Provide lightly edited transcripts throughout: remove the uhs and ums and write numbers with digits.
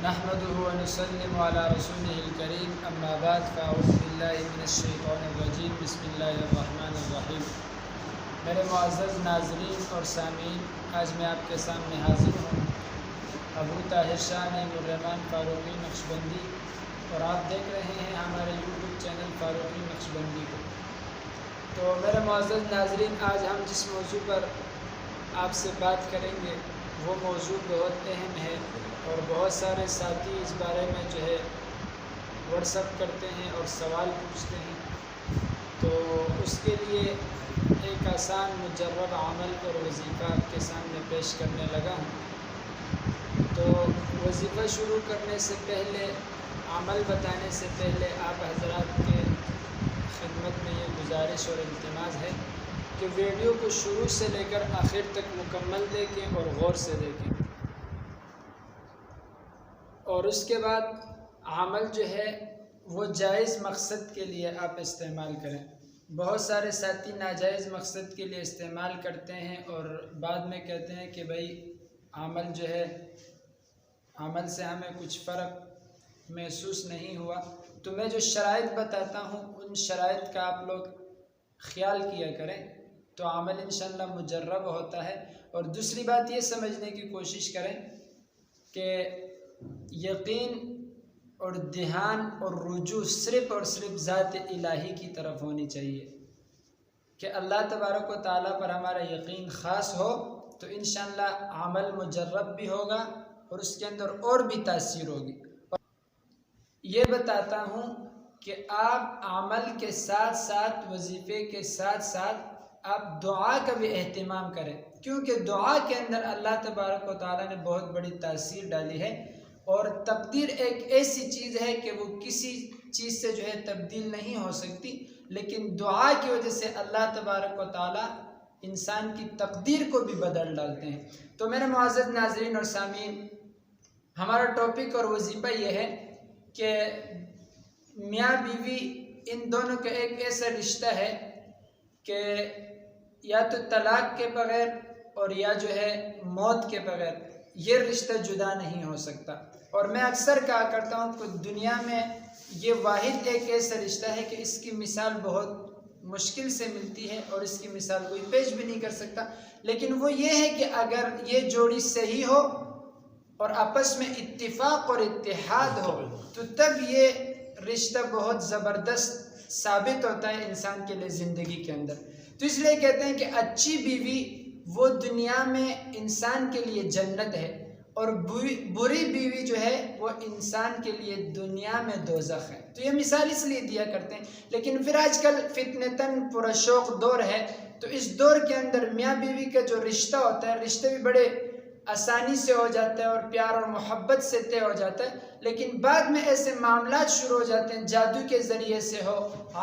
نحمده ونسلم على رسوله الكريم اما بعد فاعوذ باللہ من الشیطان الرجیم بسم اللہ الرحمن الرحیم۔ میرے معزز ناظرین اور سامعین، آج میں آپ کے سامنے حاضر ہوں ابو طاہر شاہ نعیم الرحمن فاروقی نقشبندی، اور آپ دیکھ رہے ہیں ہمارے یوٹیوب چینل فاروقی نقشبندی کو۔ تو میرے معزز ناظرین، آج ہم جس موضوع پر آپ سے بات کریں گے وہ موضوع بہت اہم ہے، اور بہت سارے ساتھی اس بارے میں واٹس اپ کرتے ہیں اور سوال پوچھتے ہیں۔ تو اس کے لیے ایک آسان مجرب عمل اور وظیفہ آپ کے سامنے پیش کرنے لگا ہوں۔ تو وظیفہ شروع کرنے سے پہلے، عمل بتانے سے پہلے آپ حضرات کے خدمت میں یہ گزارش اور التماس ہے کہ ویڈیو کو شروع سے لے کر آخر تک مکمل دیکھیں اور غور سے دیکھیں، اور اس کے بعد عمل وہ جائز مقصد کے لیے آپ استعمال کریں۔ بہت سارے ساتھی ناجائز مقصد کے لیے استعمال کرتے ہیں اور بعد میں کہتے ہیں کہ بھائی عمل عمل سے ہمیں کچھ فرق محسوس نہیں ہوا۔ تو میں جو شرائط بتاتا ہوں ان شرائط کا آپ لوگ خیال کیا کریں تو عمل انشاءاللہ مجرب ہوتا ہے۔ اور دوسری بات یہ سمجھنے کی کوشش کریں کہ یقین اور دھیان اور رجوع صرف اور صرف ذات الہی کی طرف ہونی چاہیے، کہ اللہ تبارک و تعالیٰ پر ہمارا یقین خاص ہو تو انشاءاللہ عمل مجرب بھی ہوگا اور اس کے اندر اور بھی تاثیر ہوگی۔ یہ بتاتا ہوں کہ آپ عمل کے ساتھ ساتھ، وظیفے کے ساتھ ساتھ آپ دعا کا بھی اہتمام کریں، کیونکہ دعا کے اندر اللہ تبارک و تعالیٰ نے بہت بڑی تاثیر ڈالی ہے، اور تقدیر ایک ایسی چیز ہے کہ وہ کسی چیز سے تبدیل نہیں ہو سکتی، لیکن دعا کی وجہ سے اللہ تبارک و تعالیٰ انسان کی تقدیر کو بھی بدل ڈالتے ہیں۔ تو میرے معزز ناظرین اور سامعین، ہمارا ٹاپک اور وظیفہ یہ ہے کہ میاں بیوی ان دونوں کا ایک ایسا رشتہ ہے کہ یا تو طلاق کے بغیر اور یا موت کے بغیر یہ رشتہ جدا نہیں ہو سکتا۔ اور میں اکثر کہا کرتا ہوں کہ دنیا میں یہ واحد ایک ایسا رشتہ ہے کہ اس کی مثال بہت مشکل سے ملتی ہے اور اس کی مثال کوئی پیش بھی نہیں کر سکتا، لیکن وہ یہ ہے کہ اگر یہ جوڑی صحیح ہو اور آپس میں اتفاق اور اتحاد ہو تو تب یہ رشتہ بہت زبردست ثابت ہوتا ہے انسان کے لیے زندگی کے اندر۔ تو اس لیے کہتے ہیں کہ اچھی بیوی وہ دنیا میں انسان کے لیے جنت ہے، اور بری بیوی وہ انسان کے لیے دنیا میں دوزخ ہے۔ تو یہ مثال اس لیے دیا کرتے ہیں، لیکن پھر آج کل فتنتاً پرشوق دور ہے، تو اس دور کے اندر میاں بیوی کا جو رشتہ ہوتا ہے، رشتے بھی بڑے آسانی سے ہو جاتا ہے اور پیار اور محبت سے طے ہو جاتا ہے، لیکن بعد میں ایسے معاملات شروع ہو جاتے ہیں، جادو کے ذریعے سے ہو،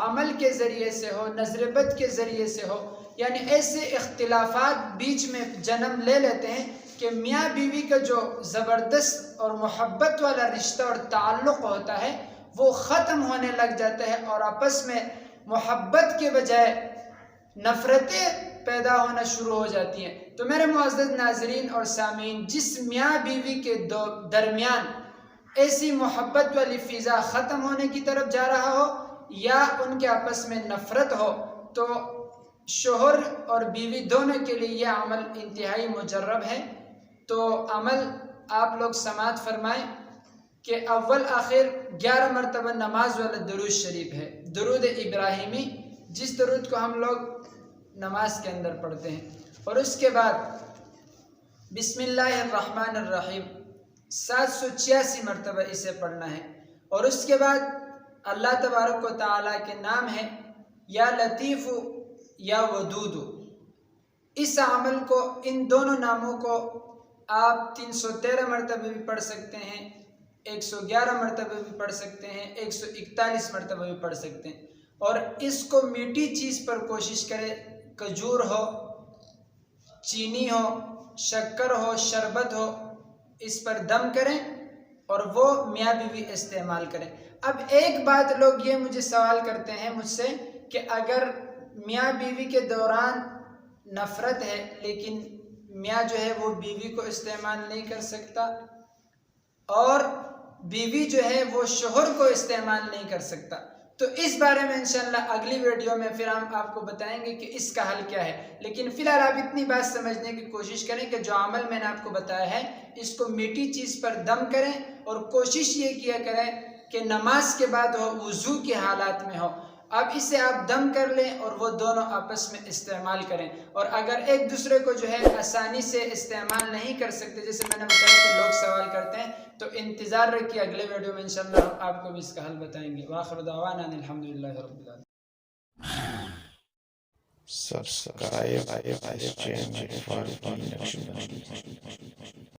عمل کے ذریعے سے ہو، نظر بد کے ذریعے سے ہو، یعنی ایسے اختلافات بیچ میں جنم لے لیتے ہیں کہ میاں بیوی کا جو زبردست اور محبت والا رشتہ اور تعلق ہوتا ہے وہ ختم ہونے لگ جاتا ہے، اور آپس میں محبت کے بجائے نفرتیں پیدا ہونا شروع ہو جاتی ہیں۔ تو میرے معزز ناظرین اور سامعین، جس میاں بیوی کے درمیان ایسی محبت والی فضا ختم ہونے کی طرف جا رہا ہو یا ان کے آپس میں نفرت ہو، تو شوہر اور بیوی دونوں کے لیے یہ عمل انتہائی مجرب ہے۔ تو عمل آپ لوگ سماعت فرمائیں کہ اول آخر 11 مرتبہ نماز والا درود شریف ہے، درود ابراہیمی، جس درود کو ہم لوگ نماز کے اندر پڑھتے ہیں، اور اس کے بعد بسم اللہ الرحمن الرحیم 786 مرتبہ اسے پڑھنا ہے، اور اس کے بعد اللہ تبارک و تعالیٰ کے نام ہے یا لطیف یا ودود۔ اس عمل کو، ان دونوں ناموں کو آپ 313 مرتبہ بھی پڑھ سکتے ہیں، 111 مرتبہ بھی پڑھ سکتے ہیں، 141 مرتبہ بھی پڑھ سکتے ہیں، اور اس کو میٹھی چیز پر کوشش کریں، کھجور ہو، چینی ہو، شکر ہو، شربت ہو، اس پر دم کریں اور وہ میاں بیوی استعمال کریں۔ اب ایک بات لوگ یہ مجھے سوال کرتے ہیں مجھ سے کہ اگر میاں بیوی کے دوران نفرت ہے لیکن میاں وہ بیوی کو استعمال نہیں کر سکتا، اور بیوی جو ہے وہ شوہر کو استعمال نہیں کر سکتا. تو اس بارے میں انشاءاللہ اگلی ویڈیو میں پھر ہم آپ کو بتائیں گے کہ اس کا حل کیا ہے. لیکن فی الحال آپ اتنی بات سمجھنے کی کوشش کریں کہ جو عمل میں نے آپ کو بتایا ہے اس کو میٹھی چیز پر دم کریں اور کوشش یہ کیا کریں کہ نماز کے بعد ہو، وضو کے حالات میں ہو. اب اسے آپ دم کر لیں اور وہ دونوں آپس میں استعمال کریں. اور اگر ایک دوسرے کو جو ہے آسانی سے استعمال نہیں کر سکتے، جیسے میں نے بتایا کہ لوگ سوال کرتے ہیں، تو انتظار رکھیے اگلے ویڈیو میں انشاءاللہ ہم آپ کو بھی اس کا حل بتائیں گے. وآخر دعوانا ان الحمدللہ رب العالمین. Subscribe this channel for the next one.